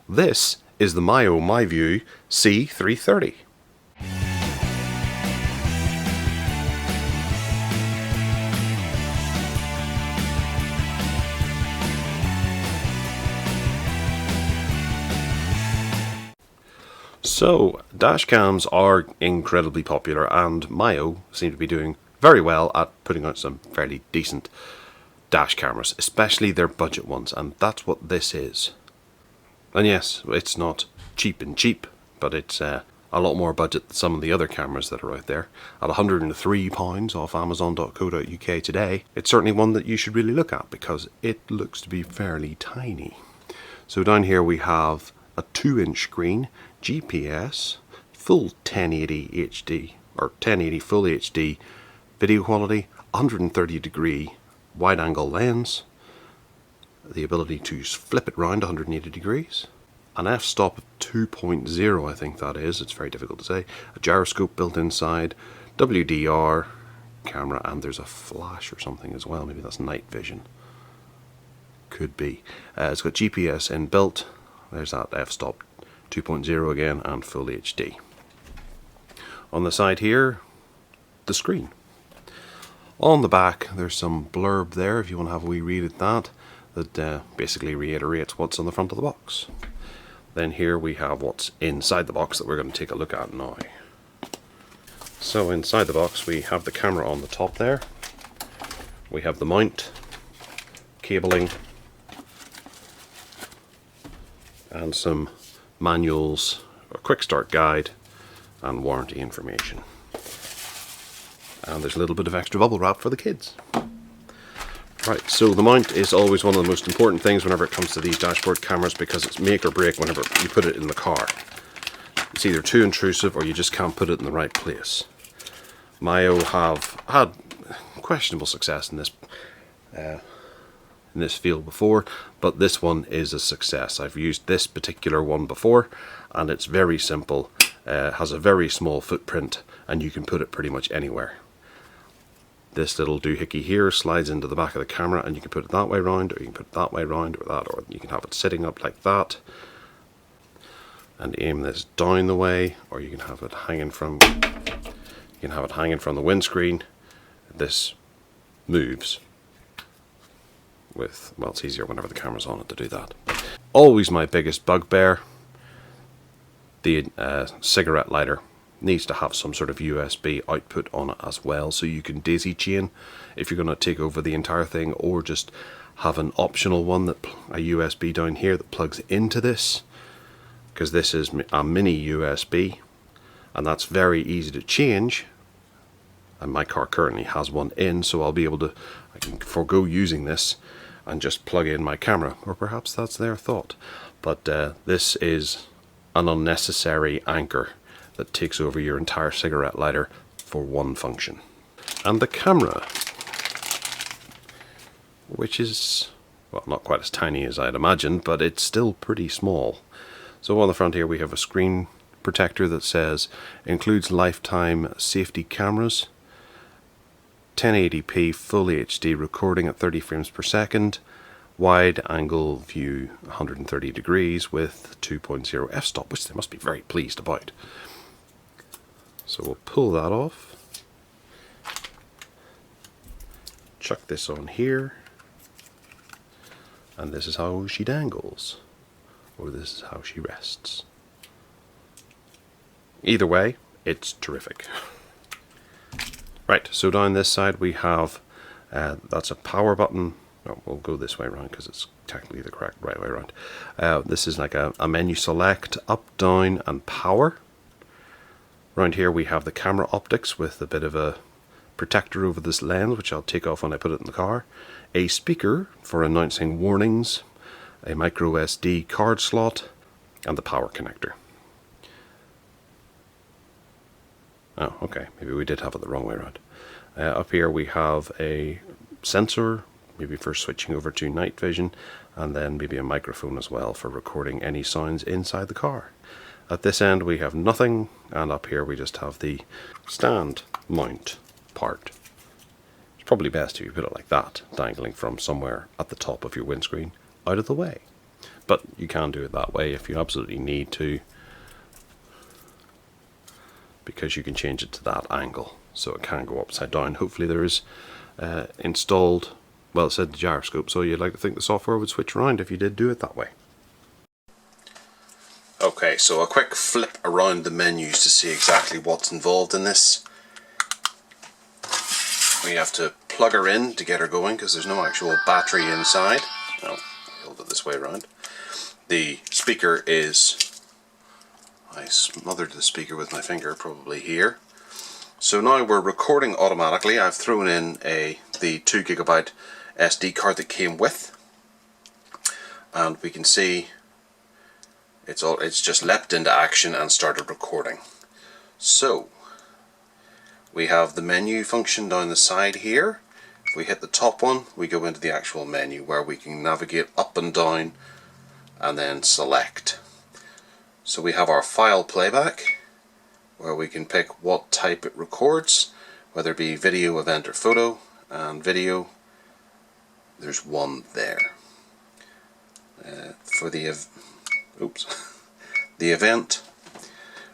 This is the Mio MiVue C330. So, dash cams are incredibly popular, and Mio seem to be doing very well at putting out some fairly decent dash cameras, especially their budget ones, and that's what this is. And yes, it's not cheap, but it's a lot more budget than some of the other cameras that are out there. At £103 off Amazon.co.uk today, it's certainly one that you should really look at because it looks to be fairly tiny. So down here we have a 2-inch screen, GPS, full 1080 HD or 1080 full HD video quality, 130 degree wide angle lens, the ability to flip it round 180 degrees, an f-stop of 2.0 I think that is, it's very difficult to say, a gyroscope built inside, WDR camera, and there's a flash or something as well, maybe that's night vision, could be. It's got GPS inbuilt, there's that f-stop 2.0 again, and full HD. On the side here, the screen. On the back there's some blurb there if you want to have a wee read at that basically reiterates what's on the front of the box. Then here we have what's inside the box that we're going to take a look at now. So inside the box we have the camera on the top there, we have the mount, cabling, and some manuals, a quick start guide, and warranty information. And there's a little bit of extra bubble wrap for the kids. Right, so the mount is always one of the most important things whenever it comes to these dashboard cameras because it's make or break whenever you put it in the car. It's either too intrusive or you just can't put it in the right place. Mio have had questionable success in this field before, but this one is a success. I've used this particular one before and it's very simple, has a very small footprint, and you can put it pretty much anywhere. This little doohickey here slides into the back of the camera and you can put it that way round, or you can put it that way round, or that, or you can have it sitting up like that and aim this down the way, or you can have it hanging from the windscreen. This moves with, well, it's easier whenever the camera's on it to do that. Always my biggest bugbear, the cigarette lighter needs to have some sort of USB output on it as well, so you can daisy chain if you're going to take over the entire thing, or just have an optional one, that a USB down here that plugs into this, because this is a mini USB and that's very easy to change, and my car currently has one in, so I'll be able to, I can forego using this and just plug in my camera, or perhaps that's their thought, but this is an unnecessary anchor that takes over your entire cigarette lighter for one function. And the camera, which is, well, not quite as tiny as I'd imagined, but it's still pretty small. So on the front here we have a screen protector that says includes lifetime safety cameras, 1080p full HD recording at 30 frames per second, wide angle view 130 degrees with 2.0 f-stop, which they must be very pleased about. So we'll pull that off, chuck this on here, and this is how she dangles, or this is how she rests. Either way, it's terrific. Right, so down this side we have, that's a power button. No, we'll go this way around because it's technically the correct right way around. This is like a menu select, up, down, and power. Around here we have the camera optics with a bit of a protector over this lens, which I'll take off when I put it in the car. A speaker for announcing warnings, a micro SD card slot, and the power connector. Oh, okay, maybe we did have it the wrong way around. Up here we have a sensor, maybe for switching over to night vision, and then maybe a microphone as well for recording any sounds inside the car. At this end we have nothing, and up here we just have the stand mount part. It's probably best if you put it like that, dangling from somewhere at the top of your windscreen, out of the way. but you can do it that way if you absolutely need to, because you can change it to that angle so it can go upside down. Hopefully there is installed, well, it said the gyroscope, so you'd like to think the software would switch around if you did do it that way. Okay, so a quick flip around the menus to see exactly what's involved in this. We have to plug her in to get her going because there's no actual battery inside. No, hold it this way around. The speaker is, I smothered the speaker with my finger, probably here. So now we're recording automatically. I've thrown in the 2GB SD card that came with, and we can see it's just leapt into action and started recording. So we have the menu function down the side here. If we hit the top one, we go into the actual menu where we can navigate up and down and then select. So we have our file playback, where we can pick what type it records, whether it be video, event, or photo. And video, there's one there. For the event,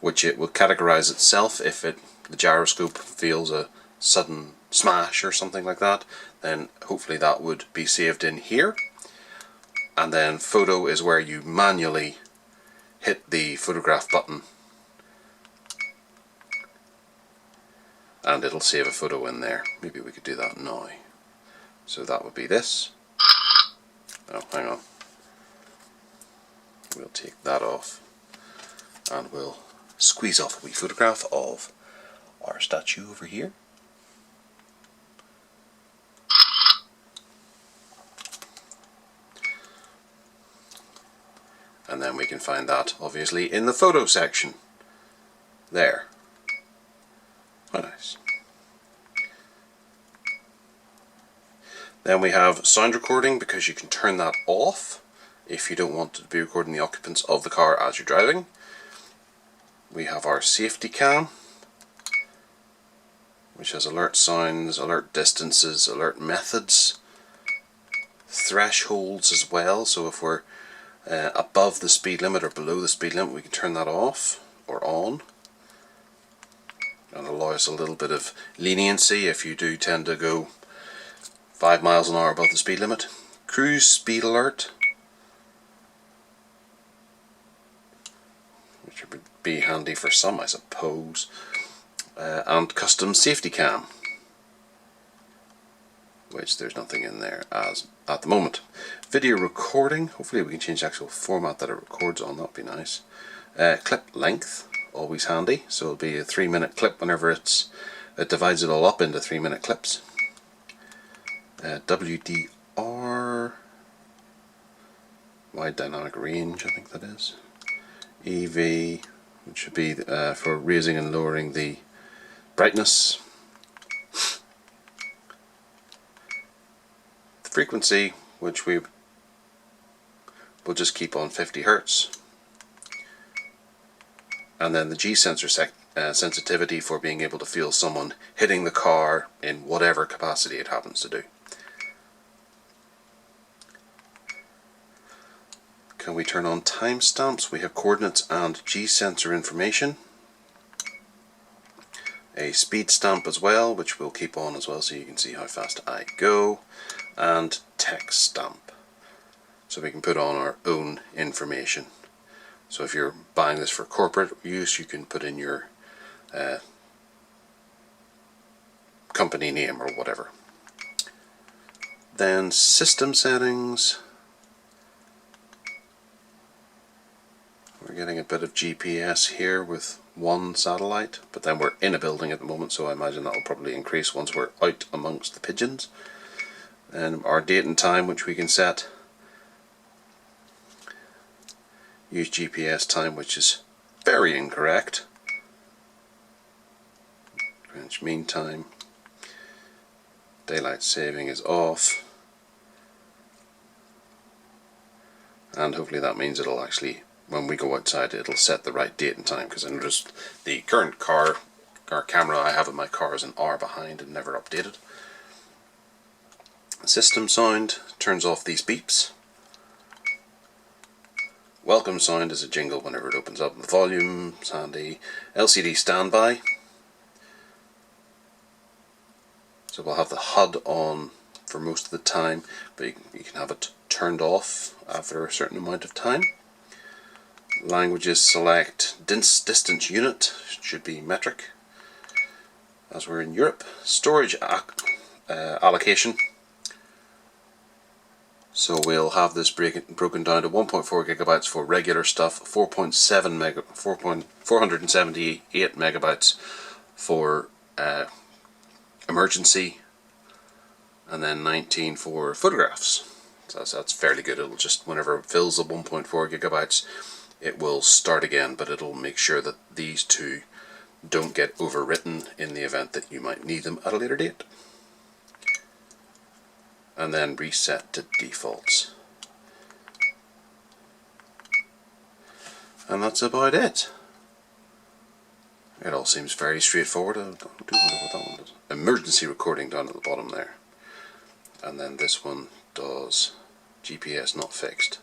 which it will categorize itself. If the gyroscope feels a sudden smash or something like that, then hopefully that would be saved in here. And then photo is where you manually hit the photograph button and it'll save a photo in there. Maybe we could do that now. So that would be this. Oh, hang on. We'll take that off and we'll squeeze off a wee photograph of our statue over here. And then we can find that obviously in the photo section. There. Oh, nice. Then we have sound recording, because you can turn that off if you don't want to be recording the occupants of the car as you're driving. We have our safety cam, which has alert sounds, alert distances, alert methods, thresholds as well. So if we're above the speed limit or below the speed limit, we can turn that off or on, and allow us a little bit of leniency if you do tend to go 5 miles an hour above the speed limit. Cruise speed alert, which would be handy for some, I suppose, and custom safety cam, which there's nothing in there as at the moment. Video recording, hopefully we can change the actual format that it records on, that'd be nice. Clip length, always handy, so it'll be a 3-minute clip whenever it divides it all up into 3-minute clips. WDR, wide dynamic range, I think that is. EV, which should be for raising and lowering the brightness. The frequency, which we will just keep on 50 Hz. And then the G sensor sensitivity for being able to feel someone hitting the car in whatever capacity it happens to do. Can we turn on timestamps? We have coordinates and G sensor information. A speed stamp as well, which we'll keep on as well so you can see how fast I go. And text stamp, so we can put on our own information. So if you're buying this for corporate use, you can put in your company name or whatever. Then system settings. We're getting a bit of GPS here with one satellite, but then we're in a building at the moment, so I imagine that will probably increase once we're out amongst the pigeons. And our date and time, which we can set. Use GPS time, which is very incorrect. Greenwich Mean Time. Daylight saving is off. And hopefully that means it'll actually, when we go outside, it'll set the right date and time, because I noticed the current camera I have in my car is an hour behind and never updated. System sound turns off these beeps. Welcome sound is a jingle whenever it opens up. The volume's handy. LCD standby. So we'll have the HUD on for most of the time, but you can have it turned off after a certain amount of time. Languages select distance unit, should be metric, as we're in Europe. Storage allocation. So we'll have this broken down to 1.4 gigabytes for regular stuff, 478 megabytes for emergency, and then 19 for photographs. So that's fairly good. It'll just, whenever it fills the 1.4 gigabytes, it will start again, but it'll make sure that these two don't get overwritten in the event that you might need them at a later date. And then reset to defaults. And that's about it. It all seems very straightforward. I do wonder what that one does. Emergency recording down at the bottom there. And then this one does GPS not fixed.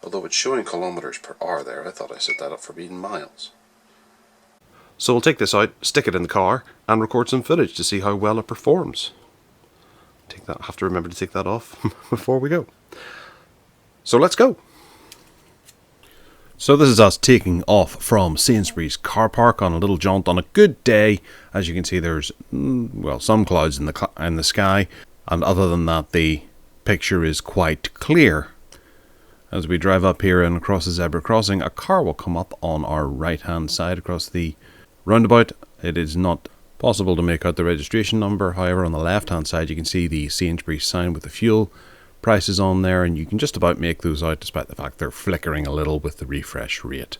Although it's showing kilometers per hour there, I thought I set that up for being miles. So we'll take this out, stick it in the car, and record some footage to see how well it performs. Have to remember to take that off before we go. So let's go. So this is us taking off from Sainsbury's car park on a little jaunt on a good day. As you can see, there's well, some clouds in the sky, and other than that, the picture is quite clear. As we drive up here and across the zebra crossing, a car will come up on our right hand side across the roundabout. It is not possible to make out the registration number. However, on the left hand side you can see the Sainsbury's sign with the fuel prices on there, and you can just about make those out despite the fact they're flickering a little with the refresh rate.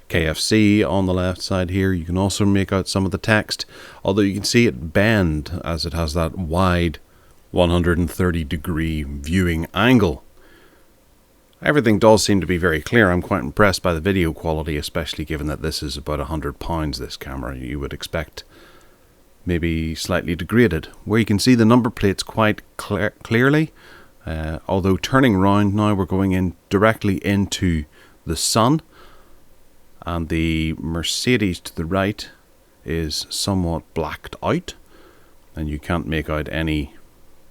KFC on the left side here, you can also make out some of the text, although you can see it bend as it has that wide 130-degree viewing angle. Everything does seem to be very clear. I'm quite impressed by the video quality, especially given that this is about £100, this camera. You would expect maybe slightly degraded, where you can see the number plates quite clearly. Although turning round now, we're going in directly into the sun, and the Mercedes to the right is somewhat blacked out, and you can't make out any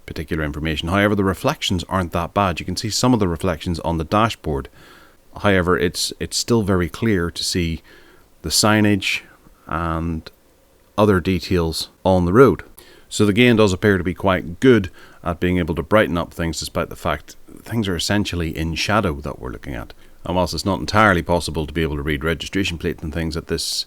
particular information. However, the reflections aren't that bad. You can see some of the reflections on the dashboard. However, it's still very clear to see the signage and other details on the road. So the game does appear to be quite good at being able to brighten up things, despite the fact things are essentially in shadow that we're looking at. And whilst it's not entirely possible to be able to read registration plates and things at this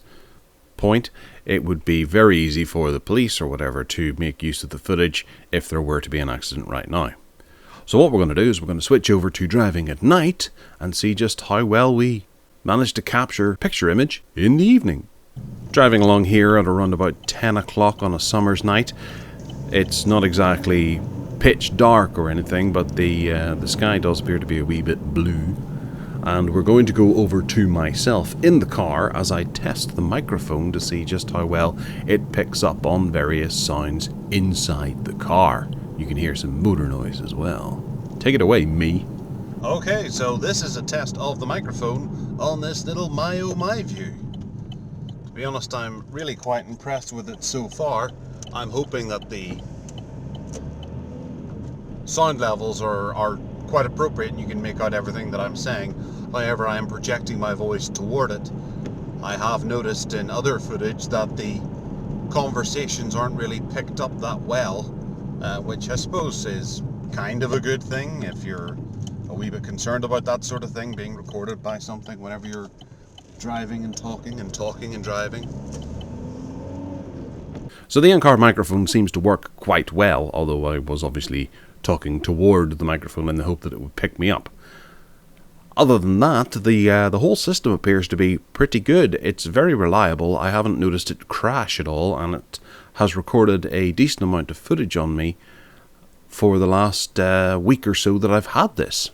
point, it would be very easy for the police or whatever to make use of the footage if there were to be an accident right now. So what we're going to do is we're going to switch over to driving at night and see just how well we manage to capture picture image in the evening. Driving along here at around about 10 o'clock on a summer's night. It's not exactly pitch dark or anything, but the sky does appear to be a wee bit blue. And we're going to go over to myself in the car as I test the microphone to see just how well it picks up on various sounds inside the car. You can hear some motor noise as well. Take it away, me. Okay, so this is a test of the microphone on this little Mio MiVue. To be honest, I'm really quite impressed with it so far. I'm hoping that the sound levels are quite appropriate and you can make out everything that I'm saying. However, I am projecting my voice toward it. I have noticed in other footage that the conversations aren't really picked up that well, which I suppose is kind of a good thing if you're a wee bit concerned about that sort of thing being recorded by something whenever you're driving and talking and driving. So the in-car microphone seems to work quite well, although I was obviously talking toward the microphone in the hope that it would pick me up. Other than that, the whole system appears to be pretty good. It's very reliable. I haven't noticed it crash at all, and it has recorded a decent amount of footage on me for the last week or so that I've had this.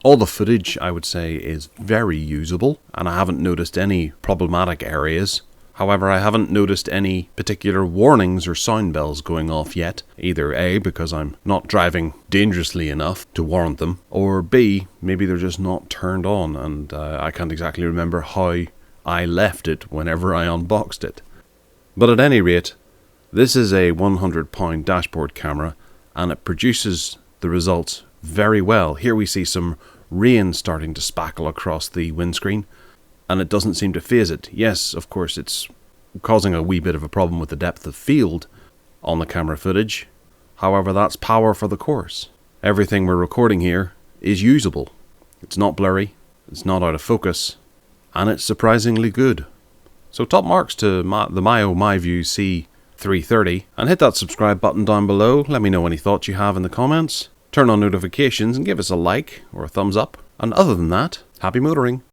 All the footage, I would say, is very usable, and I haven't noticed any problematic areas. However, I haven't noticed any particular warnings or sound bells going off yet. Either A, because I'm not driving dangerously enough to warrant them, or B, maybe they're just not turned on and I can't exactly remember how I left it whenever I unboxed it. But at any rate, this is a 100-pound dashboard camera and it produces the results very well. Here we see some rain starting to spackle across the windscreen, and it doesn't seem to faze it. Yes, of course, it's causing a wee bit of a problem with the depth of field on the camera footage. However, that's par for the course. Everything we're recording here is usable. It's not blurry, it's not out of focus, and it's surprisingly good. So top marks to the Mio MiVue C330, and hit that subscribe button down below. Let me know any thoughts you have in the comments. Turn on notifications and give us a like or a thumbs up. And other than that, happy motoring.